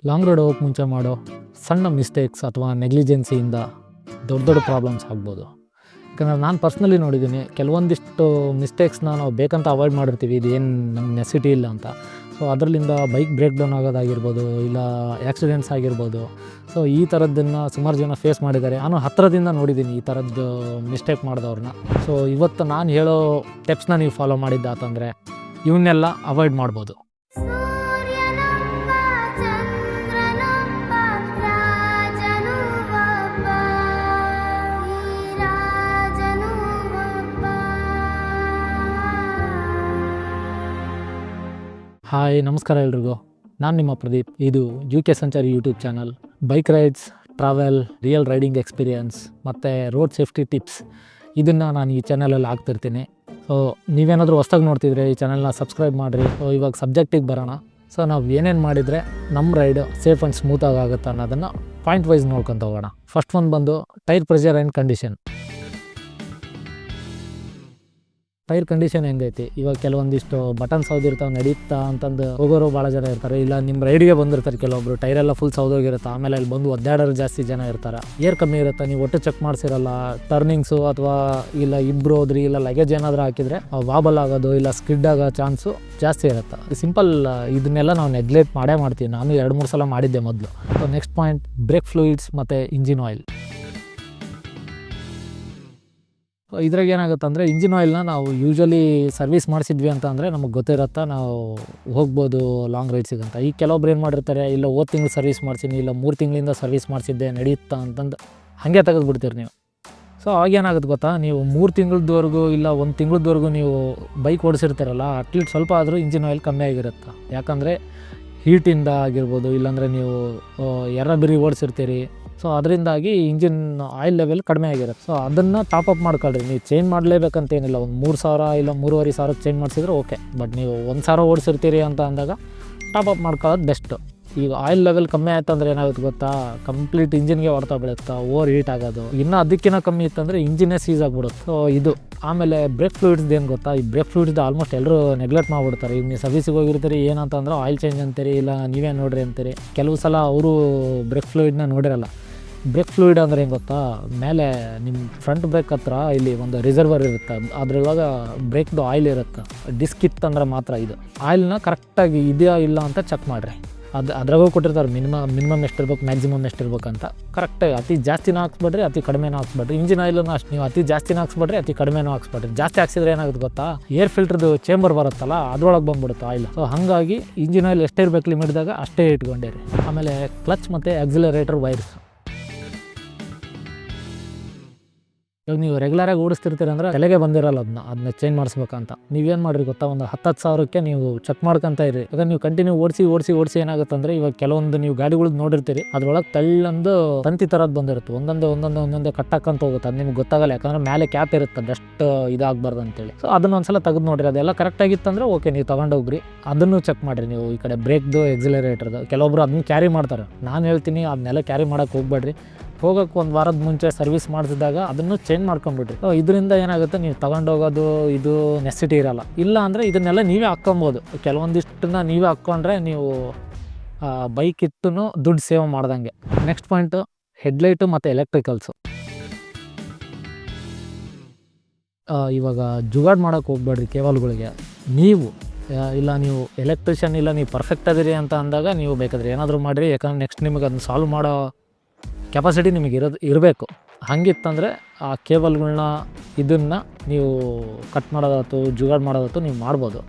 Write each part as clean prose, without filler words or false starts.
Long road ಹೋಗೋಕ್ಕೆ ಮುಂಚೆ ಮಾಡೋ ಸಣ್ಣ ಮಿಸ್ಟೇಕ್ಸ್ ಅಥವಾ ನೆಗ್ಲಿಜೆನ್ಸಿಯಿಂದ ದೊಡ್ಡ ದೊಡ್ಡ ಪ್ರಾಬ್ಲಮ್ಸ್ ಆಗ್ಬೋದು. ಯಾಕಂದರೆ ನಾನು ಪರ್ಸ್ನಲಿ ನೋಡಿದ್ದೀನಿ, ಕೆಲವೊಂದಿಷ್ಟು ಮಿಸ್ಟೇಕ್ಸ್ನ ನಾವು ಬೇಕಂತ ಅವಾಯ್ಡ್ ಮಾಡಿರ್ತೀವಿ, ಇದು ಏನು ನಮ್ಗೆ ನೆಸಿಟಿ ಇಲ್ಲ ಅಂತ. ಸೊ ಅದರಲ್ಲಿಂದ ಬೈಕ್ ಬ್ರೇಕ್ ಡೌನ್ ಆಗೋದಾಗಿರ್ಬೋದು, ಇಲ್ಲ ಆ್ಯಕ್ಸಿಡೆಂಟ್ಸ್ ಆಗಿರ್ಬೋದು. ಸೊ ಈ ಥರದ್ದನ್ನು ಸುಮಾರು ಜನ ಫೇಸ್ ಮಾಡಿದ್ದಾರೆ. ನಾನು ಹತ್ತಿರದಿಂದ ನೋಡಿದ್ದೀನಿ ಈ ಥರದ್ದು ಮಿಸ್ಟೇಕ್ ಮಾಡಿದವ್ರನ್ನ. ಸೊ ಇವತ್ತು ನಾನು ಹೇಳೋ ಟಿಪ್ಸ್ನ ನೀವು ಫಾಲೋ ಮಾಡಿದ್ದಾತಂದರೆ ಇವನ್ನೆಲ್ಲ ಅವಾಯ್ಡ್ ಮಾಡ್ಬೋದು. ಹಾಯ್, ನಮಸ್ಕಾರ ಎಲ್ರಿಗೂ. ನಾನು ನಿಮ್ಮ ಪ್ರದೀಪ್. ಇದು UK ಸಂಚಾರಿ YouTube channel. Bike rides, travel, real riding experience ಮತ್ತು ರೋಡ್ ಸೇಫ್ಟಿ ಟಿಪ್ಸ್ ಇದನ್ನು ನಾನು ಈ ಚಾನಲಲ್ಲಿ ಹಾಕ್ತಿರ್ತೀನಿ. ಸೊ ನೀವೇನಾದರೂ ಹೊಸ್ದಾಗಿ ನೋಡ್ತಿದ್ರೆ ಈ ಚಾನಲ್ನ ಸಬ್ಸ್ಕ್ರೈಬ್ ಮಾಡಿರಿ. ಸೊ ಇವಾಗ ಸಬ್ಜೆಕ್ಟಿಗೆ ಬರೋಣ. ಸೊ ನಾವು ಏನೇನು ಮಾಡಿದರೆ ನಮ್ಮ ರೈಡ್ ಸೇಫ್ ಆ್ಯಂಡ್ ಸ್ಮೂತಾಗಿ ಆಗುತ್ತೆ ಅನ್ನೋದನ್ನು ಪಾಯಿಂಟ್ ವೈಸ್ ನೋಡ್ಕೊತ ಹೋಗೋಣ. ಫಸ್ಟ್ ಒಂದು ಬಂದು tyre pressure and condition. Tyre condition ಹೆಂಗೈತಿ, ಇವಾಗ ಕೆಲವೊಂದಿಷ್ಟು ಬಟನ್ ಸೌದಿರ್ತಾವೆ ನಡೀತಾ ಅಂತಂದು ಹೋಗೋರು ಭಾಳ ಜನ ಇರ್ತಾರೆ. ಇಲ್ಲ ನಿಮ್ಮ ರೈಡಿಗೆ ಬಂದಿರ್ತಾರೆ ಕೆಲವೊಬ್ರು, ಟೈರೆಲ್ಲ ಫುಲ್ ಸೌದೋಗಿರುತ್ತೆ. ಆಮೇಲೆ ಅಲ್ಲಿ ಬಂದು ಒದ್ದಾಡೋರು ಜಾಸ್ತಿ ಜನ ಇರ್ತಾರೆ. ಏರ್ ಕಮ್ಮಿ ಇರುತ್ತೆ, ನೀವು ಒಟ್ಟು ಚೆಕ್ ಮಾಡಿಸಿರಲ್ಲ. ಟರ್ನಿಂಗ್ಸು ಅಥವಾ ಇಲ್ಲ ಇಬ್ಬರು ಹೋದ್ರಿ, ಇಲ್ಲ ಲಗೇಜ್ ಏನಾದರೂ ಹಾಕಿದರೆ ವಾಬಲ್ ಆಗೋದು ಇಲ್ಲ ಸ್ಕಿಡ್ ಆಗೋ ಚಾನ್ಸು ಜಾಸ್ತಿ ಇರುತ್ತೆ. ಸಿಂಪಲ್ ಇದನ್ನೆಲ್ಲ ನಾವು ನೆಗ್ಲೆಕ್ಟ್ ಮಾಡೇ ಮಾಡ್ತೀವಿ. ನಾನು 2-3 ಸಲ ಮಾಡಿದ್ದೆ ಮೊದಲು. So next point, brake fluids ಮತ್ತು ಇಂಜಿನ್ ಆಯಿಲ್. ಇದ್ರಾಗ ಏನಾಗುತ್ತೆ ಅಂದರೆ, ಇಂಜಿನ್ ಆಯಿಲ್ನ ನಾವು ಯೂಶ್ವಲಿ ಸರ್ವಿಸ್ ಮಾಡಿಸಿದ್ವಿ ಅಂತ ಅಂದರೆ ನಮಗೆ ಗೊತ್ತಿರುತ್ತೆ, ನಾವು ಹೋಗ್ಬೋದು ಲಾಂಗ್ ರೈಡ್ಸಿಗಂತ. ಈಗ ಕೆಲವೊಬ್ರು ಏನು ಮಾಡಿರ್ತಾರೆ, ಇಲ್ಲ ಹೋದ ತಿಂಗಳು ಸರ್ವಿಸ್ ಮಾಡ್ತೀನಿ, ಇಲ್ಲ 3 ತಿಂಗಳಿಂದ ಸರ್ವಿಸ್ ಮಾಡಿಸಿದ್ದೆ ನಡೆಯುತ್ತಾ ಅಂತಂದು ಹಾಗೆ ತೆಗೆದುಬಿಡ್ತೀರಿ ನೀವು. ಸೊ ಅವಾಗೇನಾಗುತ್ತೆ ಗೊತ್ತಾ, ನೀವು 3 ತಿಂಗಳದವರೆಗೂ ಇಲ್ಲ 1 ತಿಂಗಳದವರೆಗೂ ನೀವು ಬೈಕ್ ಓಡಿಸಿರ್ತೀರಲ್ಲ, ಅಟ್ಲೀಸ್ಟ್ ಸ್ವಲ್ಪ ಆದರೂ ಇಂಜಿನ್ ಆಯಿಲ್ ಕಮ್ಮಿ ಆಗಿರುತ್ತೆ. ಯಾಕಂದರೆ ಹೀಟಿಂದ ಆಗಿರ್ಬೋದು, ಇಲ್ಲಾಂದರೆ ನೀವು ಎರ್ರಬಿರಿ ಓಡಿಸಿರ್ತೀರಿ. ಸೊ ಅದರಿಂದಾಗಿ ಇಂಜಿನ್ ಆಯಿಲ್ ಲೆವೆಲ್ ಕಡಿಮೆ ಆಗಿರುತ್ತೆ. ಸೊ ಅದನ್ನು ಟಾಪಪ್ ಮಾಡ್ಕೊಳ್ರಿ. ನೀವು ಚೇಂಜ್ ಮಾಡಲೇಬೇಕಂತೇನಿಲ್ಲ. ಒಂದು 3,000 ಇಲ್ಲ 3,500 ಚೇಂಜ್ ಮಾಡಿಸಿದ್ರೆ ಓಕೆ. ಬಟ್ ನೀವು 1,000 ಓಡಿಸಿರ್ತೀರಿ ಅಂತ ಅಂದಾಗ ಟಾಪಪ್ ಮಾಡ್ಕೊಳ್ಳೋದು ಬೆಸ್ಟು. ಈಗ ಆಯಿಲ್ ಲೆವೆಲ್ ಕಮ್ಮಿ ಆಯ್ತು ಅಂದರೆ ಏನಾಗುತ್ತೆ ಗೊತ್ತಾ, ಕಂಪ್ಲೀಟ್ ಇಂಜಿನ್ಗೆ ಹೊಡ್ತಾ ಬೀಳುತ್ತೆ, ಓವರ್ ಹೀಟ್ ಆಗೋದು. ಇನ್ನೂ ಅದಕ್ಕಿಂತ ಕಮ್ಮಿ ಇತ್ತಂದರೆ ಇಂಜಿನ್ನೇ ಸೀಸ್ ಆಗಿಬಿಡುತ್ತೆ. ಸೊ ಇದು. ಆಮೇಲೆ ಬ್ರೇಕ್ ಫ್ಲೂಯಿಡ್ಸ್ದು ಏನು ಗೊತ್ತಾ, ಈ ಬ್ರೇಕ್ ಫ್ಲೂಯಿಡ್ದು ಆಲ್ಮೋಸ್ಟ್ ಎಲ್ಲರೂ ನೆಗ್ಲೆಕ್ಟ್ ಮಾಡಿಬಿಡ್ತಾರೆ. ಈಗ ನೀವು ಸರ್ವಿಸಿಗೆ ಹೋಗಿರ್ತೀರಿ, ಏನಂತಂದ್ರೆ ಆಯಿಲ್ ಚೇಂಜ್ ಅಂತೀರಿ, ಇಲ್ಲ ನೀವೇ ನೋಡ್ರಿ ಅಂತೀರಿ. ಕೆಲವು ಸಲ ಅವರು ಬ್ರೇಕ್ ಫ್ಲೂಯಿಡ್ನ ನೋಡಿರಲ್ಲ. ಬ್ರೇಕ್ ಫ್ಲೂಯಿಡ್ ಅಂದರೆ ಏನು ಗೊತ್ತಾ, ಮೇಲೆ ನಿಮ್ಮ ಫ್ರಂಟ್ ಬ್ರೇಕ್ ಹತ್ರ ಇಲ್ಲಿ ಒಂದು ರಿಸರ್ವರ್ ಇರುತ್ತೆ, ಅದ್ರೊಳಗೆ ಬ್ರೇಕ್ದು ಆಯಿಲ್ ಇರುತ್ತೆ. ಡಿಸ್ಕ್ ಇತ್ತಂದ್ರೆ ಮಾತ್ರ ಇದು ಆಯಿಲ್ನ ಕರೆಕ್ಟಾಗಿ ಇದೆಯಾ ಇಲ್ಲ ಅಂತ ಚೆಕ್ ಮಾಡಿರಿ. ಅದ್ರಾಗೂ ಕೊಟ್ಟಿರ್ತಾರೆ ಮಿನಿಮಮ್ ಎಷ್ಟಿರ್ಬೇಕು, ಮ್ಯಾಕ್ಸಿಮಮ್ ಎಷ್ಟಿರ್ಬೇಕು ಅಂತ. ಕರೆಕ್ಟಾಗಿ ಅತಿ ಜಾಸ್ತಿನೂ ಹಾಕ್ಸ್ಬೇಡ್ರಿ, ಅತಿ ಕಡಿಮೆನೂ ಹಾಕ್ಸ್ಬೇಡ್ರಿ. ಇಂಜಿನ್ ಆಯಿಲನ್ನು ಅಷ್ಟು ನೀವು ಅತಿ ಜಾಸ್ತಿನೂ ಹಾಕ್ಸ್ಬೇಡ್ರಿ, ಅತಿ ಕಡಿಮೆನೂ ಹಾಕ್ಸ್ಬೇಡ್ರಿ. ಜಾಸ್ತಿ ಹಾಕ್ಸಿದ್ರೆ ಏನಾಗುತ್ತೆ ಗೊತ್ತಾ, ಏರ್ ಫಿಲ್ಟರ್ದು ಚೇಂಬರ್ ಬರುತ್ತಲ್ಲ, ಅದ್ರೊಳಗೆ ಬಂದ್ಬಿಡುತ್ತೆ ಆಯಿಲ್. ಸೊ ಹಾಗಾಗಿ ಇಂಜಿನ್ ಆಯಿಲ್ ಎಷ್ಟೇ ಇರಬೇಕು ಲಿಮಿಟ್ದಾಗ ಅಷ್ಟೇ ಇಟ್ಕೊಂಡಿರಿ. ಆಮೇಲೆ ಕ್ಲಚ್ ಮತ್ತು ಆಕ್ಸಿಲರೇಟರ್ ವೈರ್ಸ್. ಇವಾಗ ನೀವು ರೆಗ್ಯುಲರಾಗಿ ಓಡಿಸ್ತಿರ್ತೀರಿ ಅಂದರೆ ತಲೆಗೆ ಬಂದಿರಲ್ಲ ಅದನ್ನ ಚೇಂಜ್ ಮಾಡಿಸ್ಬೇಕಂತ. ನೀವೇನು ಮಾಡಿರಿ ಗೊತ್ತಾ, ಒಂದು 10,000ಕ್ಕೆ ನೀವು ಚೆಕ್ ಮಾಡ್ಕೊತ ಇರಿ. ಯಾಕಂದ್ರೆ ನೀವು ಕಂಟಿನ್ಯೂ ಓಡಿಸಿ ಏನಾಗುತ್ತೆ ಅಂದರೆ, ಇವಾಗ ಕೆಲವೊಂದು ನೀವು ಗಾಡಿಗಳು ನೋಡಿರ್ತೀರಿ, ಅದ್ರೊಳಗೆ ತಳ್ಳೊಂದು ತಂತಿ ಥರದ್ದು ಬಂದಿರುತ್ತೆ. ಒಂದೊಂದೇ ಕಟ್ಟಾಕಂತ ಹೋಗುತ್ತೆ. ಅದು ನಿಮ್ಗೆ ಗೊತ್ತಾಗಲ್ಲ, ಯಾಕಂದ್ರೆ ಮೇಲೆ ಕ್ಯಾಪ್ ಇರುತ್ತೆ, ಡಸ್ಟ್ ಇದಾಗಬಾರ್ದು ಅಂತೇಳಿ. ಸೊ ಅದನ್ನ ಒಂದ್ಸಲ ತೆಗೆದು ನೋಡಿರಿ, ಅದೆಲ್ಲ ಕರೆಕ್ಟಾಗಿತ್ತಂದರೆ ಓಕೆ, ನೀವು ತೊಗೊಂಡೋಗ್ರಿ. ಅದನ್ನು ಚೆಕ್ ಮಾಡಿರಿ ನೀವು. ಈ ಕಡೆ ಬ್ರೇಕ್ದು, ಎಕ್ಸಿಲರೇಟರ್ದು ಕೆಲವೊಬ್ರು ಅದನ್ನ ಕ್ಯಾರಿ ಮಾಡ್ತಾರೆ. ನಾನು ಹೇಳ್ತೀನಿ ಅದನ್ನೆಲ್ಲ ಕ್ಯಾರಿ ಮಾಡೋಕ್ಕೆ ಹೋಗ್ಬೇಡ್ರಿ. ಹೋಗೋಕ್ಕೆ 1 ವಾರದ ಮುಂಚೆ ಸರ್ವಿಸ್ ಮಾಡಿಸಿದಾಗ ಅದನ್ನು ಚೇಂಜ್ ಮಾಡ್ಕೊಂಬಿಡ್ರಿ. ಇದರಿಂದ ಏನಾಗುತ್ತೆ, ನೀವು ತೊಗೊಂಡೋಗೋದು ಇದು ನೆಸಿಟಿ ಇರೋಲ್ಲ. ಇಲ್ಲ ಅಂದರೆ ಇದನ್ನೆಲ್ಲ ನೀವೇ ಹಾಕ್ಕೊಬೋದು. ಕೆಲವೊಂದಿಷ್ಟನ್ನ ನೀವೇ ಹಾಕ್ಕೊಂಡ್ರೆ ನೀವು ಬೈಕ್ ಇತ್ತು ದುಡ್ಡು ಸೇವ್ ಮಾಡ್ದಂಗೆ. ನೆಕ್ಸ್ಟ್ ಪಾಯಿಂಟು, ಹೆಡ್ಲೈಟು ಮತ್ತು ಎಲೆಕ್ಟ್ರಿಕಲ್ಸು. ಇವಾಗ ಜುಗಾಡ್ ಮಾಡೋಕ್ಕೆ ಹೋಗ್ಬೇಡ್ರಿ ಕೇಬಲ್ಗಳಿಗೆ. ನೀವು ನೀವು ಎಲೆಕ್ಟ್ರಿಷಿಯನ್ ಇಲ್ಲ, ನೀವು ಪರ್ಫೆಕ್ಟ್ ಅದಿರಿ ಅಂತ ಅಂದಾಗ ನೀವು ಬೇಕಾದ್ರೆ ಏನಾದರೂ ಮಾಡಿರಿ. ಯಾಕಂದ್ರೆ ನೆಕ್ಸ್ಟ್ ನಿಮಗೆ ಅದನ್ನ ಸಾಲ್ವ್ ಮಾಡೋ ಕೆಪಾಸಿಟಿ ನಿಮಗೆ ಇರಬೇಕು. ಹಂಗಿತ್ತಂದರೆ ಆ ಕೇಬಲ್ಗಳನ್ನ ಇದನ್ನು ನೀವು ಕಟ್ ಮಾಡೋದಾಯ್ತು, ಜುಗಾಡ್ ಮಾಡೋದಾಯ್ತು ನೀವು ಮಾಡ್ಬೋದು.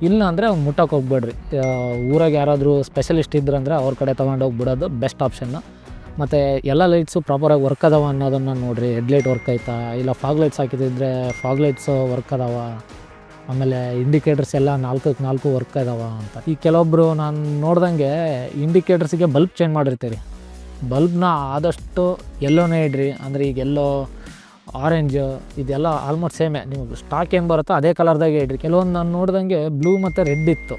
ಇಲ್ಲ ಅಂದರೆ ಅವ್ನು ಮುಟ್ಟಕ್ಕೆ ಹೋಗ್ಬೇಡ್ರಿ. ಊರಾಗ ಯಾರಾದರೂ ಸ್ಪೆಷಲಿಸ್ಟ್ ಇದ್ರಂದರೆ ಅವ್ರ ಕಡೆ ತೊಗೊಂಡೋಗಿ ಬಿಡೋದು ಬೆಸ್ಟ್ ಆಪ್ಷನ್ನು. ಮತ್ತು ಎಲ್ಲ ಲೈಟ್ಸು ಪ್ರಾಪರಾಗಿ ವರ್ಕ್ ಅದಾವ ಅನ್ನೋದನ್ನು ನೋಡಿರಿ. ಹೆಡ್ಲೈಟ್ ವರ್ಕ್ ಆಯ್ತಾ, ಇಲ್ಲ ಫಾಗ್ ಲೈಟ್ಸ್ ಹಾಕಿದ್ರೆ ಫಾಗ್ ಲೈಟ್ಸು ವರ್ಕ್ ಅದಾವ. ಆಮೇಲೆ ಇಂಡಿಕೇಟರ್ಸ್ ಎಲ್ಲ 4 ವರ್ಕ್ ಇದಾವ ಅಂತ. ಈ ಕೆಲವೊಬ್ಬರು ನಾನು ನೋಡ್ದಂಗೆ ಇಂಡಿಕೇಟರ್ಸಿಗೆ ಬಲ್ಬ್ ಚೇಂಜ್ ಮಾಡಿರ್ತೀರಿ. ಬಲ್ಬ್ನ ಆದಷ್ಟು ಎಲ್ಲೋನೇ ಇಡ್ರಿ. ಅಂದರೆ ಈಗ ಎಲ್ಲೋ, ಆರೆಂಜ್ ಇದೆಲ್ಲ ಆಲ್ಮೋಸ್ಟ್ ಸೇಮೇ. ನೀವು ಸ್ಟಾಕ್ ಏನು ಬರುತ್ತೋ ಅದೇ ಕಲರ್ದಾಗೆ ಇಡ್ರಿ. ಕೆಲವೊಂದು ನಾನು ನೋಡ್ದಂಗೆ ಬ್ಲೂ ಮತ್ತು ರೆಡ್ ಇತ್ತು.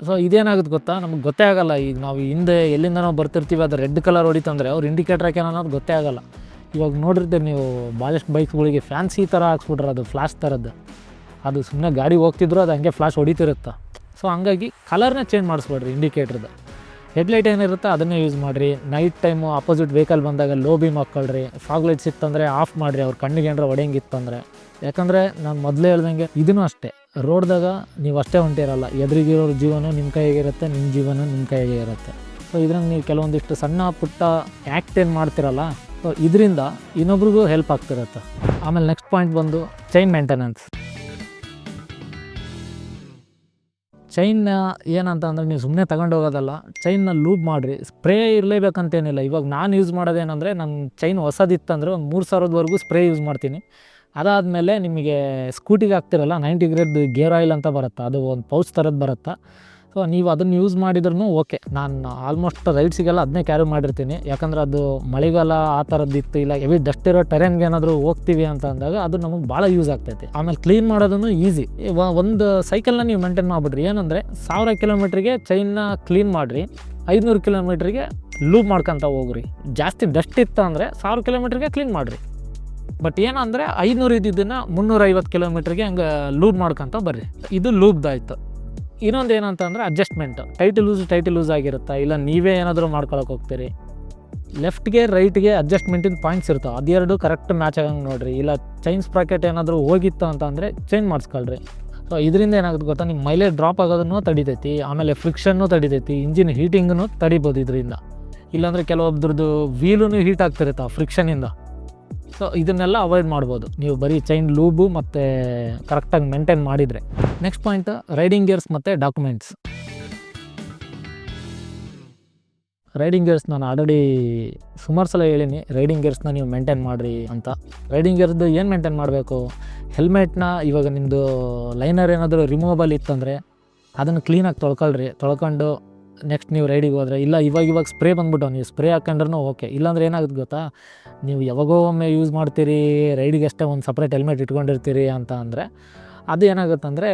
ಸೊ ಇದೇನಾಗುತ್ತೆ ಗೊತ್ತಾ, ನಮಗೆ ಗೊತ್ತೇ ಆಗೋಲ್ಲ. ಈಗ ನಾವು ಹಿಂದೆ ಎಲ್ಲಿಂದ ನಾವು ಬರ್ತಿರ್ತೀವಿ, ಅದು ರೆಡ್ ಕಲರ್ ಹೊಡಿತಂದರೆ ಅವ್ರು ಇಂಡಿಕೇಟರ್ ಹಾಕಿ ಅನ್ನೋದು ಗೊತ್ತೇ ಆಗೋಲ್ಲ. ಇವಾಗ ನೋಡಿರ್ತೀರಿ ನೀವು ಭಾಳಷ್ಟು ಬೈಕ್ಗಳಿಗೆ ಫ್ಯಾನ್ಸಿ ಥರ ಹಾಕ್ಸ್ಬಿಟ್ರೆ, ಅದು ಫ್ಲಾಶ್ ಥರದ್ದು. ಅದು ಸುಮ್ಮನೆ ಗಾಡಿ ಹೋಗ್ತಿದ್ರು ಅದು ಹಂಗೆ ಫ್ಲಾಶ್ ಹೊಡಿತಿರುತ್ತೆ. ಸೊ ಹಂಗಾಗಿ ಕಲರ್ನೇ ಚೇಂಜ್ ಮಾಡಿಸ್ಬೇಡ್ರಿ ಇಂಡಿಕೇಟ್ರದ್ದು. ಹೆಡ್ಲೈಟ್ ಏನಿರುತ್ತೆ ಅದನ್ನೇ ಯೂಸ್ ಮಾಡಿರಿ. ನೈಟ್ ಟೈಮು ಅಪೋಸಿಟ್ ವೆಹಿಕಲ್ ಬಂದಾಗ ಲೋ ಬೀಮ್ ಹಾಕ್ಕೊಳ್ರಿ. ಫಾಗ್ ಲೈಟ್ಸ್ ಇತ್ತಂದರೆ ಆಫ್ ಮಾಡಿರಿ, ಅವ್ರ ಕಣ್ಣಿಗೆ ಏನಾರ ಹೊಡೆಯಂಗಿತ್ತಂದರೆ. ಯಾಕಂದರೆ ನಾನು ಮೊದಲೇ ಹೇಳ್ದಂಗೆ ಇದೂ ಅಷ್ಟೇ, ರೋಡ್ದಾಗ ನೀವು ಅಷ್ಟೇ ಹೊಂಟಿರಲ್ಲ, ಎದುರಿಗಿರೋರ ಜೀವನ ನಿಮ್ಮ ಕೈಯಾಗಿರುತ್ತೆ, ನಿಮ್ಮ ಜೀವನ ನಿಮ್ಮ ಕೈಯಾಗೆ ಇರುತ್ತೆ. ಸೊ ಇದ್ರಂಗೆ ನೀವು ಕೆಲವೊಂದಿಷ್ಟು ಸಣ್ಣ ಪುಟ್ಟ ಆ್ಯಕ್ಟ್ ಏನು ಮಾಡ್ತಿರಲ್ಲ, ಸೊ ಇದರಿಂದ ಇನ್ನೊಬ್ರಿಗೂ ಹೆಲ್ಪ್ ಆಗ್ತಿರುತ್ತೆ. ಆಮೇಲೆ ನೆಕ್ಸ್ಟ್ ಪಾಯಿಂಟ್ ಬಂದು ಚೈನ್ ಮೇಂಟೆನೆನ್ಸ್. ಚೈನ್ ಏನಂತ ಅಂದರೆ ನೀವು ಸುಮ್ಮನೆ ತಗೊಂಡು ಹೋಗೋದಲ್ಲ, ಚೈನ್ನ ಲೂಬ್ ಮಾಡಿರಿ. ಸ್ಪ್ರೇ ಇರಲೇಬೇಕಂತೇನಿಲ್ಲ. ಇವಾಗ ನಾನು ಯೂಸ್ ಮಾಡೋದೇನೆಂದರೆ, ನನ್ನ ಚೈನ್ ಹೊಸದಿತ್ತಂದರೆ ಒಂದು 3000ವರೆಗೂ ಸ್ಪ್ರೇ ಯೂಸ್ ಮಾಡ್ತೀನಿ. ಅದಾದಮೇಲೆ ನಿಮಗೆ ಸ್ಕೂಟಿಗೆ ಹಾಕ್ತಿರಲ್ಲ 90 ಗ್ರೇಡ್ ಗೇರ್ ಆಯಿಲ್ ಅಂತ ಬರುತ್ತೆ, ಅದು ಒಂದು ಪೌಚ್ ಥರದ್ದು ಬರುತ್ತೆ. ಸೊ ನೀವು ಅದನ್ನು ಯೂಸ್ ಮಾಡಿದ್ರೂ ಓಕೆ. ನಾನು ಆಲ್ಮೋಸ್ಟ್ ರೈಡ್ಸಿಗೆಲ್ಲ ಅದನ್ನೇ ಕ್ಯಾರಿ ಮಾಡಿರ್ತೀನಿ. ಯಾಕಂದರೆ ಅದು ಮಳೆಗಾಲ ಆ ಥರದ್ದಿತ್ತು, ಇಲ್ಲ ಹೆವಿ ಡಸ್ಟ್ ಇರೋ ಟೆರೆನ್ಗೆ ಏನಾದರೂ ಹೋಗ್ತೀವಿ ಅಂತ ಅಂದಾಗ ಅದು ನಮಗೆ ಭಾಳ ಯೂಸ್ ಆಗ್ತೈತಿ. ಆಮೇಲೆ ಕ್ಲೀನ್ ಮಾಡೋದನ್ನು ಈಸಿ. ಒಂದು ಸೈಕಲ್ನ ನೀವು ಮೇಂಟೈನ್ ಮಾಡಿಬಿಡ್ರಿ. ಏನಂದರೆ 1000 ಕಿಲೋಮೀಟ್ರಿಗೆ ಚೈನ್ನ ಕ್ಲೀನ್ ಮಾಡಿರಿ, 500 ಕಿಲೋಮೀಟ್ರಿಗೆ ಲೂಪ್ ಮಾಡ್ಕೊತ ಹೋಗ್ರಿ. ಜಾಸ್ತಿ ಡಸ್ಟ್ ಇತ್ತು ಅಂದರೆ 1000 ಕಿಲೋಮೀಟ್ರಿಗೆ ಕ್ಲೀನ್ ಮಾಡಿರಿ. ಬಟ್ ಏನಂದರೆ 500 ಇದ್ದಿದ್ದನ್ನು 350 ಕಿಲೋಮೀಟ್ರಿಗೆ ಹಂಗೆ ಲೂಪ್ ಮಾಡ್ಕೊತ ಬರ್ರಿ. ಇದು ಲೂಬ್ದಾಯ್ತು. ಇನ್ನೊಂದು ಏನಂತಂದರೆ ಅಡ್ಜಸ್ಟ್ಮೆಂಟು. ಟೈಟ್ ಲೂಸ್ ಆಗಿರುತ್ತೆ, ಇಲ್ಲ ನೀವೇ ಏನಾದರೂ ಮಾಡ್ಕೊಳಕ್ಕೆ ಹೋಗ್ತೀರಿ, ಲೆಫ್ಟ್ಗೆ ರೈಟ್ಗೆ ಅಡ್ಜಸ್ಟ್ಮೆಂಟಿನ ಪಾಯಿಂಟ್ಸ್ ಇರ್ತಾವೆ, ಅದೆರಡು ಕರೆಕ್ಟ್ ಮ್ಯಾಚ್ ಆಗಂಗೆ ನೋಡಿರಿ. ಇಲ್ಲ ಚೈನ್ ಸ್ಪ್ರಾಕೆಟ್ ಏನಾದರೂ ಹೋಗಿತ್ತು ಅಂತಂದರೆ ಚೇಂಜ್ ಮಾಡಿಸ್ಕೊಳ್ರಿ. ಸೊ ಇದರಿಂದ ಏನಾಗುತ್ತೆ ಗೊತ್ತಾ, ನಿಮ್ಮ ಮೈಲೇಜ್ ಡ್ರಾಪ್ ಆಗೋದನ್ನು ತಡಿತೈತಿ, ಆಮೇಲೆ ಫ್ರಿಕ್ಷನ್ನು ತಡಿತೈತಿ, ಇಂಜಿನ್ ಹೀಟಿಂಗನ್ನು ತಡಿಬೋದು ಇದರಿಂದ. ಇಲ್ಲಾಂದರೆ ಕೆಲವೊಬ್ರದ್ದು ವೀಲೂ ಹೀಟ್ ಆಗ್ತಿರುತ್ತೆ ಫ್ರಿಕ್ಷನಿಂದ. ಸೊ ಇದನ್ನೆಲ್ಲ ಅವಾಯ್ಡ್ ಮಾಡ್ಬೋದು ನೀವು ಬರೀ ಚೈನ್ ಲೂಬು ಮತ್ತು ಕರೆಕ್ಟಾಗಿ ಮೇಂಟೈನ್ ಮಾಡಿದರೆ. ನೆಕ್ಸ್ಟ್ ಪಾಯಿಂಟ್ ರೈಡಿಂಗ್ ಗೇರ್ಸ್ ಮತ್ತು ಡಾಕ್ಯುಮೆಂಟ್ಸ್. ರೈಡಿಂಗ್ ಗೇರ್ಸ್ ನಾನು ಆಲ್ರೆಡಿ ಸುಮಾರು ಸಲ ಹೇಳೀನಿ, ರೈಡಿಂಗ್ ಗೇರ್ಸ್ನ ನೀವು ಮೇಂಟೈನ್ ಮಾಡಿರಿ ಅಂತ. ರೈಡಿಂಗ್ ಗೇರ್ಸ್ದು ಏನು ಮೇಂಟೈನ್ ಮಾಡಬೇಕು, ಹೆಲ್ಮೆಟ್ನ ಇವಾಗ ನಿಮ್ಮದು ಲೈನರ್ ಏನಾದರೂ ರಿಮೂವಬಲ್ ಇತ್ತಂದರೆ ಅದನ್ನು ಕ್ಲೀನಾಗಿ ತೊಳ್ಕೊಂಡು ನೆಕ್ಸ್ಟ್ ನೀವು ರೈಡಿಗೆ ಹೋದರೆ, ಇಲ್ಲ ಇವಾಗ ಸ್ಪ್ರೇ ಬಂದ್ಬಿಟ್ಟು ನೀವು ಸ್ಪ್ರೇ ಹಾಕೊಂಡ್ರೂ ಓಕೆ. ಇಲ್ಲಾಂದ್ರೆ ಏನಾಗುತ್ತೆ ಗೊತ್ತಾ, ನೀವು ಯಾವಾಗೋ ಒಮ್ಮೆ ಯೂಸ್ ಮಾಡ್ತೀರಿ, ರೈಡಿಗೆ ಅಷ್ಟೇ ಒಂದು ಸಪ್ರೇಟ್ ಹೆಲ್ಮೆಟ್ ಇಟ್ಕೊಂಡಿರ್ತೀರಿ ಅಂತ ಅಂದರೆ ಅದು ಏನಾಗುತ್ತೆ ಅಂದರೆ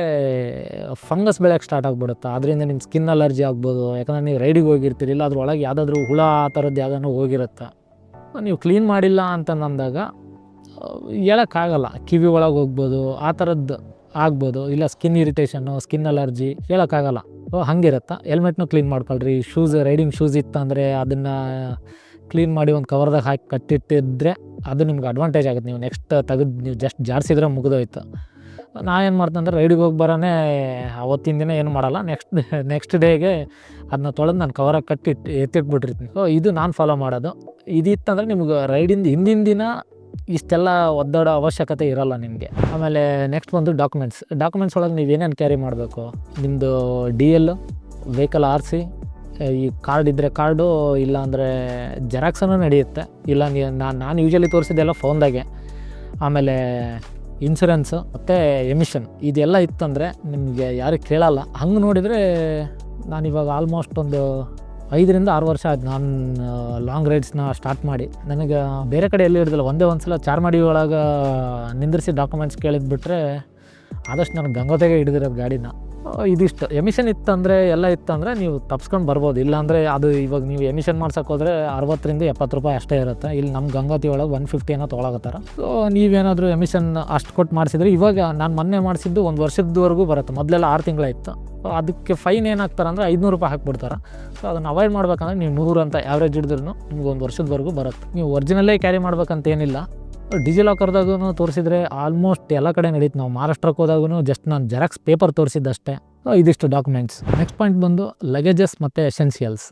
ಫಂಗಸ್ ಬೆಳೆಯೋಕ್ಕೆ ಸ್ಟಾರ್ಟ್ ಆಗಿಬಿಡುತ್ತೆ. ಅದರಿಂದ ನಿಮ್ಮ ಸ್ಕಿನ್ ಅಲರ್ಜಿ ಆಗ್ಬೋದು. ಯಾಕಂದರೆ ನೀವು ರೈಡಿಗೆ ಹೋಗಿರ್ತೀರಿ, ಇಲ್ಲ ಅದ್ರೊಳಗೆ ಯಾವುದಾದ್ರೂ ಹುಳ ಆ ಥರದ್ದು ಯಾವುದೋ ಹೋಗಿರುತ್ತೆ. ನೀವು ಕ್ಲೀನ್ ಮಾಡಿಲ್ಲ ಅಂತಂದಾಗ ಹೇಳೋಕ್ಕಾಗಲ್ಲ, ಕಿವಿ ಒಳಗೆ ಹೋಗ್ಬೋದು, ಆ ಥರದ್ದು ಆಗ್ಬೋದು. ಇಲ್ಲ ಸ್ಕಿನ್ ಇರಿಟೇಷನ್ನು, ಸ್ಕಿನ್ ಅಲರ್ಜಿ, ಹೇಳೋಕ್ಕಾಗಲ್ಲ. ಹಂಗಿರುತ್ತೆ. ಹೆಲ್ಮೆಟ್ನೂ ಕ್ಲೀನ್ ಮಾಡ್ಕೊಳ್ರಿ. ರೈಡಿಂಗ್ ಶೂಸ್ ಇತ್ತಂದರೆ ಅದನ್ನು ಕ್ಲೀನ್ ಮಾಡಿ ಒಂದು ಕವರ್ದಾಗ ಹಾಕಿ ಕಟ್ಟಿಟ್ಟಿದ್ರೆ ಅದು ನಿಮ್ಗೆ ಅಡ್ವಾಂಟೇಜ್ ಆಗುತ್ತೆ. ನೀವು ನೆಕ್ಸ್ಟ್ ತೆಗೆದು ನೀವು ಜಸ್ಟ್ ಜಾರಿಸಿದ್ರೆ ಮುಗಿದೋಯ್ತು. ನಾವೇನು ಮಾಡ್ತಂದ್ರೆ ರೈಡಿಗೆ ಹೋಗಿ ಬರೋನೇ ಅವತ್ತಿನ ದಿನ ಏನು ಮಾಡಲ್ಲ, ನೆಕ್ಸ್ಟ್ ಡೇಗೆ ಅದನ್ನ ತೊಳೆದು ನಾನು ಕವರಾಗಿ ಕಟ್ಟಿ ಎತ್ತಿಟ್ಬಿಟ್ಟಿರ್ತೀನಿ. ಸೊ ಇದು ನಾನು ಫಾಲೋ ಮಾಡೋದು. ಇದಿತ್ತಂದರೆ ನಿಮ್ಗೆ ರೈಡಿಂದ ಹಿಂದಿನ ದಿನ ಇಷ್ಟೆಲ್ಲ ಒದ್ದಾಡೋ ಅವಶ್ಯಕತೆ ಇರೋಲ್ಲ ನಿಮಗೆ. ಆಮೇಲೆ ನೆಕ್ಸ್ಟ್ ಬಂದು ಡಾಕ್ಯುಮೆಂಟ್ಸ್ ಒಳಗೆ ನೀವು ಏನೇನು ಕ್ಯಾರಿ ಮಾಡಬೇಕು, ನಿಮ್ಮದು DL, ವೆಹಿಕಲ್ RC, ಈ ಕಾರ್ಡ್ ಇದ್ದರೆ ಕಾರ್ಡು, ಇಲ್ಲಾಂದರೆ ಜೆರಾಕ್ಸನ್ನು ನಡೆಯುತ್ತೆ. ಇಲ್ಲ ನಾನು ಯೂಶಲಿ ತೋರಿಸಿದ್ದೆಲ್ಲ ಫೋನ್ದಾಗೆ. ಆಮೇಲೆ ಇನ್ಶೂರೆನ್ಸು ಮತ್ತು ಎಮಿಷನ್ ಇದೆಲ್ಲ ಇತ್ತಂದರೆ ನಿಮಗೆ ಯಾರಿಗೆ ಕೇಳಲ್ಲ. ಹಂಗೆ ನೋಡಿದರೆ ನಾನಿವಾಗ ಆಲ್ಮೋಸ್ಟ್ ಒಂದು 5-6 ವರ್ಷ ಆಯ್ತು ನಾನು ಲಾಂಗ್ ರೈಡ್ಸ್ನ ಸ್ಟಾರ್ಟ್ ಮಾಡಿ. ನನಗೆ ಬೇರೆ ಕಡೆ ಎಲ್ಲಿ ಹಿಡಿದಿಲ್ಲ, ಒಂದು ಸಲ ಚಾರ್ಮಾಡಿ ಒಳಗೆ ನಿಂದಿರಿಸಿ ಡಾಕ್ಯುಮೆಂಟ್ಸ್ ಕೇಳಿದ್ಬಿಟ್ರೆ ಆದಷ್ಟು ನಾನು ಗಂಗೋತೆಗೆ ಹಿಡಿದಿರೋದು ಗಾಡಿನ. ಇದಿಷ್ಟು ಎಮಿಷನ್ ಇತ್ತಂದರೆ ಎಲ್ಲ ಇತ್ತಂದರೆ ನೀವು ತಪ್ಸ್ಕೊಂಡು ಬರ್ಬೋದು. ಇಲ್ಲಾಂದರೆ ಅದು ಇವಾಗ ನೀವು ಎಮಿಷನ್ ಮಾಡ್ಸೋಕೆ ಹೋದರೆ 60-70 ರೂಪಾಯಿ ಅಷ್ಟೇ ಇರುತ್ತೆ. ಇಲ್ಲಿ ನಮ್ಮ ಗಂಗೋತಿ ಒಳಗೆ 150 ಏನೋ ತೊಗೊಳಕತ್ತಾರ. ಸೊ ನೀವೇನಾದರೂ ಎಮಿಷನ್ ಅಷ್ಟು ಕೊಟ್ಟು ಮಾಡಿಸಿದ್ರೆ, ಇವಾಗ ನಾನು ಮೊನ್ನೆ ಮಾಡಿಸಿದ್ದು 1 ವರ್ಷದವರೆಗೂ ಬರುತ್ತೆ. ಮೊದಲೆಲ್ಲ 6 ತಿಂಗಳಾಯಿತು. ಅದಕ್ಕೆ ಫೈನ್ ಏನಾಗ್ತಾರೆ ಅಂದರೆ 500 ರೂಪಾಯಿ ಹಾಕ್ಬಿಡ್ತಾರೆ. ಸೊ ಅದನ್ನು ಅವಾಯ್ಡ್ ಮಾಡ್ಬೇಕಂದ್ರೆ ನೀವು 100 ಅಂತ ಆ್ಯಾವ್ರೇಜ್ ಹಿಡಿದ್ರೂ ನಿಮ್ಗೆ 1 ವರ್ಷದವರೆಗೂ ಬರುತ್ತೆ. ನೀವು ಒರಿಜಿನಲ್ಲೇ ಕ್ಯಾರಿ ಮಾಡ್ಬೇಕಂತ ಏನಿಲ್ಲ. ಡಿಜಿಲಾಕರ್ದಾಗೂ ತೋರಿಸಿದ್ರೆ ಆಲ್ಮೋಸ್ಟ್ ಎಲ್ಲ ಕಡೆ ನಡೀತು. ನಾವು ಮಹಾರಾಷ್ಟ್ರಕ್ಕೆ ಹೋದಾಗೂ ಜಸ್ಟ್ ನಾನು ಜೆರಾಕ್ಸ್ ಪೇಪರ್ ತೋರಿಸಿದ್ದಷ್ಟೇ. ಇದಿಷ್ಟು ಡಾಕ್ಯುಮೆಂಟ್ಸ್. ನೆಕ್ಸ್ಟ್ ಪಾಯಿಂಟ್ ಬಂದು ಲಗೇಜಸ್ ಮತ್ತು ಎಸೆನ್ಷಿಯಲ್ಸ್.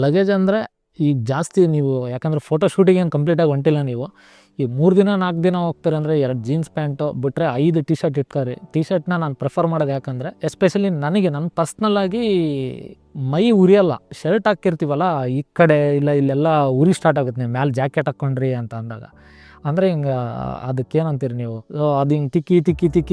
ಲಗೇಜ್ ಅಂದರೆ ಈಗ ಜಾಸ್ತಿ ನೀವು ಯಾಕಂದರೆ ಫೋಟೋ ಶೂಟಿಗೆ ಏನು ಕಂಪ್ಲೀಟಾಗಿ ಹೊಂಟಿಲ್ಲ ನೀವು. ಈ 3 ದಿನ 4 ದಿನ ಹೋಗ್ತಾರೆ ಅಂದರೆ 2 ಜೀನ್ಸ್ ಪ್ಯಾಂಟು ಬಿಟ್ಟರೆ 5 ಟಿ ಶರ್ಟ್ ಇಟ್ಕೊರಿ. ಟಿ ಶರ್ಟ್ನ ನಾನು ಪ್ರಿಫರ್ ಮಾಡೋದು ಯಾಕಂದರೆ ಎಸ್ಪೆಷಲಿ ನನ್ನ ಪರ್ಸ್ನಲ್ಲಾಗಿ ಮೈ ಉರಿಯಲ್ಲ. ಶರ್ಟ್ ಹಾಕಿರ್ತೀವಲ್ಲ ಈ ಕಡೆ ಇಲ್ಲೆಲ್ಲ ಉರಿ ಸ್ಟಾರ್ಟ್ ಆಗುತ್ತೆ ನೀವು ಮ್ಯಾಲೆ ಜಾಕೆಟ್ ಹಾಕ್ಕೊಂಡ್ರಿ ಅಂತ ಅಂದಾಗ. ಅಂದರೆ ಹಿಂಗೆ ಅದಕ್ಕೇನಂತೀರಿ ನೀವು, ಅದು ಹಿಂಗೆ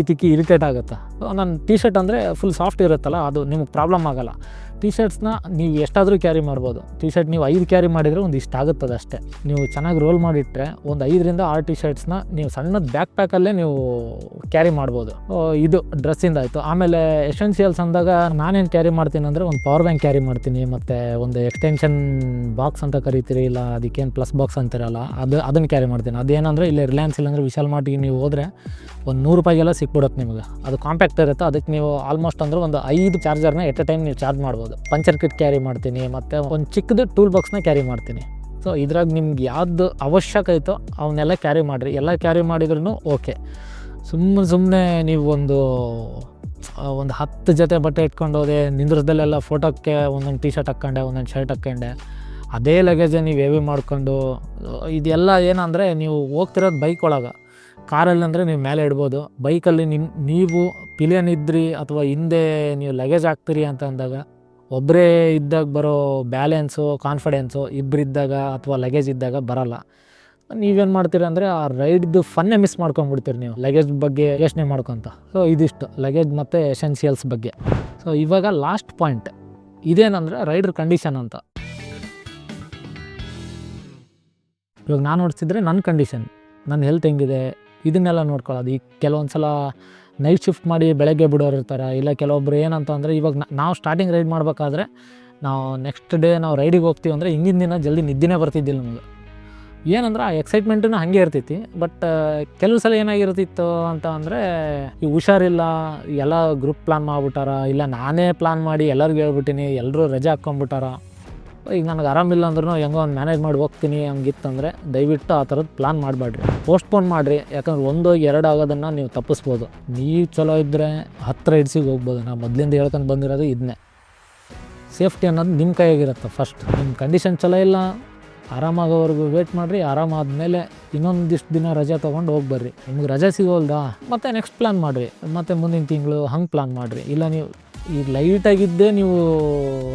ತಿಕ್ಕಿ ಇರಿಟೇಟ್ ಆಗುತ್ತೆ. ನನ್ನ ಟಿ ಶರ್ಟ್ ಅಂದರೆ ಫುಲ್ ಸಾಫ್ಟ್ ಇರುತ್ತಲ್ಲ, ಅದು ನಿಮಗೆ ಪ್ರಾಬ್ಲಮ್ ಆಗೋಲ್ಲ. ಟಿ ಶರ್ಟ್ಸ್ನ ನೀವು ಎಷ್ಟಾದರೂ ಕ್ಯಾರಿ ಮಾಡ್ಬೋದು. ಟಿ ಶರ್ಟ್ ನೀವು 5 ಕ್ಯಾರಿ ಮಾಡಿದರೆ ಒಂದು ಇಷ್ಟ ಆಗುತ್ತದೆ ಅಷ್ಟೇ. ನೀವು ಚೆನ್ನಾಗಿ ರೋಲ್ ಮಾಡಿಟ್ರೆ ಒಂದು 5ರಿಂದ 6 ಟಿ ಶರ್ಟ್ಸ್ನ ನೀವು ಸಣ್ಣದ ಬ್ಯಾಕ್ ಪ್ಯಾಕಲ್ಲೇ ನೀವು ಕ್ಯಾರಿ ಮಾಡ್ಬೋದು. ಇದು ಡ್ರೆಸ್ಸಿಂದ ಆಯಿತು. ಆಮೇಲೆ ಎಸೆನ್ಷಿಯಲ್ಸ್ ಅಂದಾಗ ನಾನೇನು ಕ್ಯಾರಿ ಮಾಡ್ತೀನಿ ಅಂದರೆ ಒಂದು ಪವರ್ ಬ್ಯಾಂಕ್ ಕ್ಯಾರಿ ಮಾಡ್ತೀನಿ, ಮತ್ತು ಒಂದು ಎಕ್ಸ್ಟೆನ್ಷನ್ ಬಾಕ್ಸ್ ಅಂತ ಕರಿತೀರಿ, ಇಲ್ಲ ಅದಕ್ಕೇನು ಪ್ಲಸ್ ಬಾಕ್ಸ್ ಅಂತಿರಲ್ಲ, ಅದನ್ನು ಕ್ಯಾರಿ ಮಾಡ್ತೀನಿ. ಅದೇನಂದರೆ ಇಲ್ಲೇ ರಿಲಯನ್ಸ್ ಇಲ್ಲಾಂದರೆ ವಿಶಾಲ್ ಮಾರ್ಟಿಗೆ ನೀವು ಹೋದರೆ ಒಂದು 100 ರೂಪಾಯಿಗೆಲ್ಲ ಸಿಕ್ಬಿಡುತ್ತೆ ನಿಮಗೆ. ಅದು ಕಾಂಪ್ಯಾಕ್ಟ್ ಇರುತ್ತೆ. ಅದಕ್ಕೆ ನೀವು ಆಲ್ಮೋಸ್ಟ್ ಅಂದರೆ ಒಂದು 5 ಚಾರ್ಜರ್ನ ಎಟ್ ಎ ಟೈಮ್ ನೀವು ಚಾರ್ಜ್ ಮಾಡ್ಬೋದು. ಪಂಚರ್ ಕಿಟ್ ಕ್ಯಾರಿ ಮಾಡ್ತೀನಿ, ಮತ್ತು ಒಂದು ಚಿಕ್ಕದು ಟೂಲ್ ಬಾಕ್ಸ್ನ ಕ್ಯಾರಿ ಮಾಡ್ತೀನಿ. ಸೊ ಇದ್ರಾಗ ನಿಮ್ಗೆ ಯಾವ್ದು ಅವಶ್ಯಕ ಐತೋ ಅವನ್ನೆಲ್ಲ ಕ್ಯಾರಿ ಮಾಡಿರಿ. ಎಲ್ಲ ಕ್ಯಾರಿ ಮಾಡಿದ್ರೂ ಓಕೆ. ಸುಮ್ಮನೆ ನೀವು ಒಂದು 10 ಜೊತೆ ಬಟ್ಟೆ ಇಟ್ಕೊಂಡು ಹೋದೆ, ನಿಂದ್ರದಲ್ಲೆಲ್ಲ ಫೋಟೋಕ್ಕೆ ಒಂದೊಂದು ಟಿ ಶರ್ಟ್ ಹಾಕ್ಕೊಂಡೆ, ಒಂದೊಂದು ಶರ್ಟ್ ಹಾಕ್ಕೊಂಡೆ, ಅದೇ ಲಗೇಜೇ ನೀವು ಹೆವಿ ಮಾಡ್ಕೊಂಡು, ಇದೆಲ್ಲ ಏನಂದರೆ ನೀವು ಹೋಗ್ತಿರೋದು ಬೈಕ್ ಒಳಗೆ. ಕಾರಲ್ಲಿ ಅಂದರೆ ನೀವು ಮೇಲೆ ಇಡ್ಬೋದು. ಬೈಕಲ್ಲಿ ನೀವು ಪಿಲಿಯನ್ ಇದ್ರಿ ಅಥವಾ ಹಿಂದೆ ನೀವು ಲಗೇಜ್ ಹಾಕ್ತೀರಿ ಅಂತ ಅಂದಾಗ ಒಬ್ಬರೇ ಇದ್ದಾಗ ಬರೋ ಬ್ಯಾಲೆನ್ಸು, ಕಾನ್ಫಿಡೆನ್ಸು ಇಬ್ಬರಿದ್ದಾಗ ಅಥವಾ ಲಗೇಜ್ ಇದ್ದಾಗ ಬರೋಲ್ಲ. ನೀವೇನು ಮಾಡ್ತೀರಿ ಅಂದರೆ ಆ ರೈಡ್ದು ಫನ್ನೇ ಮಿಸ್ ಮಾಡ್ಕೊಂಡ್ಬಿಡ್ತೀರಿ ನೀವು ಲಗೇಜ್ ಬಗ್ಗೆ ಯೋಚನೆ ಮಾಡ್ಕೊತ. ಸೊ ಇದಿಷ್ಟು ಲಗೇಜ್ ಮತ್ತು ಎಸೆನ್ಷಿಯಲ್ಸ್ ಬಗ್ಗೆ. ಸೊ ಇವಾಗ ಲಾಸ್ಟ್ ಪಾಯಿಂಟ್ ಇದೇನಂದರೆ ರೈಡ್ರ್ ಕಂಡೀಷನ್ ಅಂತ. ಇವಾಗ ನಾನು ನೋಡ್ತಿದ್ರೆ ನನ್ನ ಕಂಡೀಷನ್, ನನ್ನ ಹೆಲ್ತ್ ಹೆಂಗಿದೆ ಇದನ್ನೆಲ್ಲ ನೋಡ್ಕೊಳ್ಳೋದು. ಈಗ ಕೆಲವೊಂದು ಸಲ ನೈಟ್ ಶಿಫ್ಟ್ ಮಾಡಿ ಬೆಳಗ್ಗೆ ಬಿಡೋರು ಇರ್ತಾರೆ, ಇಲ್ಲ ಕೆಲವೊಬ್ರು ಏನಂತ ಅಂದರೆ ಇವಾಗ ನಾವು ಸ್ಟಾರ್ಟಿಂಗ್ ರೈಡ್ ಮಾಡಬೇಕಾದ್ರೆ ನಾವು ನೆಕ್ಸ್ಟ್ ಡೇ ನಾವು ರೈಡಿಗೆ ಹೋಗ್ತೀವಿ ಅಂದರೆ ಹಿಂದಿನ ದಿನ ಜಲ್ದಿ ನಿದ್ದೆನೇ ಬರ್ತಿದ್ದಿಲ್ಲ ನಮಗೆ. ಏನಂದ್ರೆ ಆ ಎಕ್ಸೈಟ್ಮೆಂಟೂ ಹಾಗೆ ಇರ್ತೈತಿ. ಬಟ್ ಕೆಲವು ಸಲ ಏನಾಗಿರ್ತಿತ್ತು ಅಂತ ಅಂದರೆ ಈ ಹುಷಾರಿಲ್ಲ, ಎಲ್ಲ ಗ್ರೂಪ್ ಪ್ಲ್ಯಾನ್ ಮಾಡಿಬಿಟ್ಟಾರ, ಇಲ್ಲ ನಾನೇ ಪ್ಲ್ಯಾನ್ ಮಾಡಿ ಎಲ್ಲರಿಗೂ ಹೇಳ್ಬಿಟ್ಟಿನಿ, ಎಲ್ಲರೂ ರಜೆ ಹಾಕ್ಕೊಂಬಿಟ್ಟಾರ. ಈಗ ನನಗೆ ಆರಾಮಿಲ್ಲ ಅಂದ್ರೂ ಹೆಂಗೋ ಒಂದು ಮ್ಯಾನೇಜ್ ಮಾಡಿ ಹೋಗ್ತೀನಿ ಹಂಗಿತ್ತಂದರೆ ದಯವಿಟ್ಟು ಆ ಥರದ್ದು ಪ್ಲ್ಯಾನ್ ಮಾಡಬೇಡ್ರಿ, ಪೋಸ್ಟ್ಪೋನ್ ಮಾಡಿರಿ. ಯಾಕಂದ್ರೆ 1-2 ಆಗೋದನ್ನು ನೀವು ತಪ್ಪಿಸ್ಬೋದು. ನೀವು ಚಲೋ ಇದ್ದರೆ 10 ರೈಡ್ಸಿಗೆ ಹೋಗ್ಬೋದು. ನಾವು ಮೊದಲಿಂದ ಹೇಳ್ಕೊಂಡು ಬಂದಿರೋದು ಇದನ್ನೇ. ಸೇಫ್ಟಿ ಅನ್ನೋದು ನಿಮ್ಮ ಕೈಯಾಗಿರುತ್ತೆ. ಫಸ್ಟ್ ನಿಮ್ಮ ಕಂಡೀಷನ್ ಚಲೋ ಇಲ್ಲ, ಆರಾಮಾಗೋವರೆಗೂ ವೇಟ್ ಮಾಡಿರಿ. ಆರಾಮಾದಮೇಲೆ ಇನ್ನೊಂದಿಷ್ಟು ದಿನ ರಜೆ ತೊಗೊಂಡು ಹೋಗಿ ಬರ್ರಿ. ನಿಮ್ಗೆ ರಜೆ ಸಿಗೋಲ್ದಾ ಮತ್ತು ನೆಕ್ಸ್ಟ್ ಪ್ಲ್ಯಾನ್ ಮಾಡಿರಿ, ಮತ್ತು ಮುಂದಿನ ತಿಂಗಳು ಹಂಗೆ ಪ್ಲ್ಯಾನ್ ಮಾಡಿರಿ. ಇಲ್ಲ ನೀವು ಈಗ ಲೈಟಾಗಿದ್ದೇ ನೀವು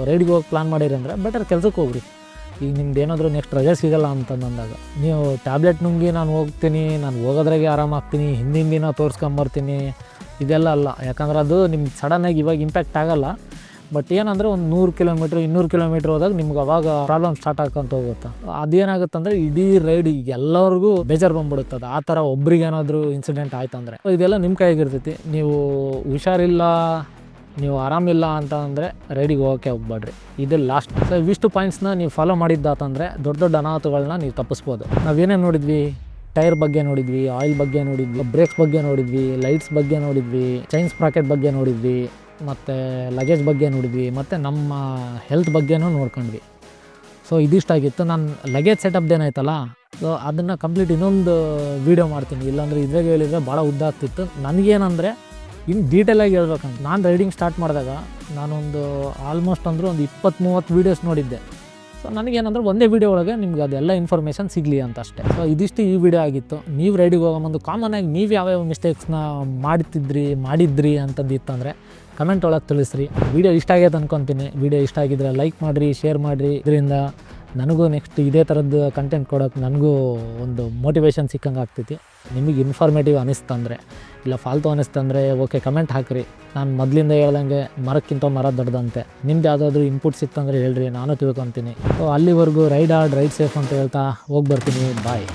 ರೈಡ್ಗೆ ಹೋಗಿ ಪ್ಲ್ಯಾನ್ ಮಾಡಿರಿ ಅಂದರೆ ಬೆಟರ್ ಕೆಲಸಕ್ಕೆ ಹೋಗ್ರಿ. ಈಗ ನಿಮ್ದು ಏನಾದರೂ ನೆಕ್ಸ್ಟ್ ರಜೆ ಸಿಗೋಲ್ಲ ಅಂತಂದಾಗ ನೀವು ಟ್ಯಾಬ್ಲೆಟ್ ನುಂಗಿ ನಾನು ಹೋಗ್ತೀನಿ, ನಾನು ಹೋಗೋದ್ರಾಗೆ ಆರಾಮಾಗ್ತೀನಿ, ಹಿಂದಿನ ದಿನ ತೋರಿಸ್ಕೊಂಬರ್ತೀನಿ, ಇದೆಲ್ಲ ಅಲ್ಲ. ಯಾಕಂದ್ರೆ ಅದು ನಿಮ್ಗೆ ಸಡನ್ನಾಗಿ ಇವಾಗ ಇಂಪ್ಯಾಕ್ಟ್ ಆಗೋಲ್ಲ. ಬಟ್ ಏನಂದರೆ ಒಂದು 100 ಕಿಲೋಮೀಟ್ರ್ 200 ಕಿಲೋಮೀಟ್ರ್ ಹೋದಾಗ ನಿಮ್ಗೆ ಅವಾಗ ಪ್ರಾಬ್ಲಮ್ ಸ್ಟಾರ್ಟ್ ಆಗ್ಕೊಂತ ಹೋಗುತ್ತೆ. ಅದೇನಾಗುತ್ತೆ ಅಂದರೆ ಇಡೀ ರೈಡ್ ಎಲ್ಲರಿಗೂ ಬೇಜಾರು ಬಂದ್ಬಿಡುತ್ತದೆ. ಆ ಥರ ಒಬ್ರಿಗೆ ಏನಾದರೂ ಇನ್ಸಿಡೆಂಟ್ ಆಯ್ತು ಅಂದರೆ ಇದೆಲ್ಲ ನಿಮ್ಮ ಕೈಯಾಗಿರ್ತೈತಿ. ನೀವು ಹುಷಾರಿಲ್ಲ, ನೀವು ಆರಾಮಿಲ್ಲ ಅಂತ ಅಂದರೆ ರೈಡಿಗೆ ಹೋಗೋಕ್ಕೆ ಹೋಗ್ಬೇಡ್ರಿ. ಇದು ಲಾಸ್ಟ್. ಸೊ ಇವಿಷ್ಟು ಪಾಯಿಂಟ್ಸ್ನ ನೀವು ಫಾಲೋ ಮಾಡಿದ್ದಾತಂದರೆ ದೊಡ್ಡ ಅನಾಹುತಗಳನ್ನ ನೀವು ತಪ್ಪಿಸ್ಬೋದು. ನಾವೇನೇನು ನೋಡಿದ್ವಿ? ಟೈರ್ ಬಗ್ಗೆ ನೋಡಿದ್ವಿ, ಆಯಿಲ್ ಬಗ್ಗೆ ನೋಡಿದ್ವಿ, ಬ್ರೇಕ್ಸ್ ಬಗ್ಗೆ ನೋಡಿದ್ವಿ, ಲೈಟ್ಸ್ ಬಗ್ಗೆ ನೋಡಿದ್ವಿ, ಚೈನ್ ಸ್ಪ್ರಾಕೆಟ್ ಬಗ್ಗೆ ನೋಡಿದ್ವಿ, ಮತ್ತು ಲಗೇಜ್ ಬಗ್ಗೆ ನೋಡಿದ್ವಿ, ಮತ್ತು ನಮ್ಮ ಹೆಲ್ತ್ ಬಗ್ಗೆನೂ ನೋಡ್ಕೊಂಡ್ವಿ. ಸೊ ಇದಿಷ್ಟಾಗಿತ್ತು. ನಾನು ಲಗೇಜ್ ಸೆಟಪ್ದೇನಾಯ್ತಲ್ಲ, ಸೊ ಅದನ್ನು ಕಂಪ್ಲೀಟ್ ಇನ್ನೊಂದು ವೀಡಿಯೋ ಮಾಡ್ತೀನಿ. ಇಲ್ಲಾಂದರೆ ಇದ್ರಾಗೆ ಹೇಳಿದರೆ ಭಾಳ ಉದ್ದ ಆಗ್ತಿತ್ತು. ನನಗೇನಂದರೆ ಇನ್ನು ಡೀಟೇಲಾಗಿ ಹೇಳ್ಬೇಕಂತ, ನಾನು ರೈಡಿಂಗ್ ಸ್ಟಾರ್ಟ್ ಮಾಡಿದಾಗ ನಾನೊಂದು ಆಲ್ಮೋಸ್ಟ್ ಅಂದರೆ ಒಂದು 20-30 ವೀಡಿಯೋಸ್ ನೋಡಿದ್ದೆ. ಸೊ ನನಗೇನಂದ್ರೆ ಒಂದೇ ವೀಡಿಯೋ ಒಳಗೆ ನಿಮ್ಗೆ ಅದೆಲ್ಲ ಇನ್ಫಾರ್ಮೇಷನ್ ಸಿಗಲಿ ಅಂತ ಅಷ್ಟೇ. ಸೊ ಇದಿಷ್ಟು ಈ ವಿಡಿಯೋ ಆಗಿತ್ತು. ನೀವು ರೈಡಿಗೆ ಹೋಗೋ ಮುಂದೆ ಕಾಮನ್ನಾಗಿ ನೀವು ಯಾವ್ಯಾವ ಮಿಸ್ಟೇಕ್ಸ್ನ ಮಾಡಿದ್ರಿ ಅಂತಂದಿತ್ತಂದರೆ ಕಮೆಂಟ್ ಒಳಗೆ ತಿಳಿಸ್ರಿ. ವಿಡಿಯೋ ಇಷ್ಟ ಆಗೈತೆ ಅನ್ಕೊತೀನಿ. ವಿಡಿಯೋ ಇಷ್ಟ ಆಗಿದ್ರೆ ಲೈಕ್ ಮಾಡಿರಿ, ಶೇರ್ ಮಾಡಿರಿ. ಇದರಿಂದ ನನಗೂ ನೆಕ್ಸ್ಟ್ ಇದೇ ಥರದ್ದು ಕಂಟೆಂಟ್ ಕೊಡೋಕ್ಕೆ ನನಗೂ ಒಂದು ಮೋಟಿವೇಶನ್ ಸಿಕ್ಕಂಗೆ ಆಗ್ತೈತಿ. ನಿಮಗೆ ಇನ್ಫಾರ್ಮೇಟಿವ್ ಅನ್ನಿಸ್ತಂದರೆ, ಇಲ್ಲ ಫಾಲ್ತು ಅನ್ನಿಸ್ತಂದರೆ ಓಕೆ ಕಮೆಂಟ್ ಹಾಕಿರಿ. ನಾನು ಮೊದಲಿಂದ ಹೇಳ್ದಂಗೆ ಮರಕ್ಕಿಂತ ಮರ ದೊಡ್ಡದಂತೆ. ನಿಮ್ದು ಯಾವುದಾದ್ರೂ ಇನ್ಪುಟ್ ಸಿಕ್ತಂದರೆ ಹೇಳ್ರಿ, ನಾನು ತಿಳ್ಕೊತೀನಿ. ಸೊ ಅಲ್ಲಿವರೆಗೂ ರೈಡ್ ಸೇಫ್ ಅಂತ ಹೇಳ್ತಾ ಹೋಗಿ ಬರ್ತೀನಿ. ಬಾಯ್.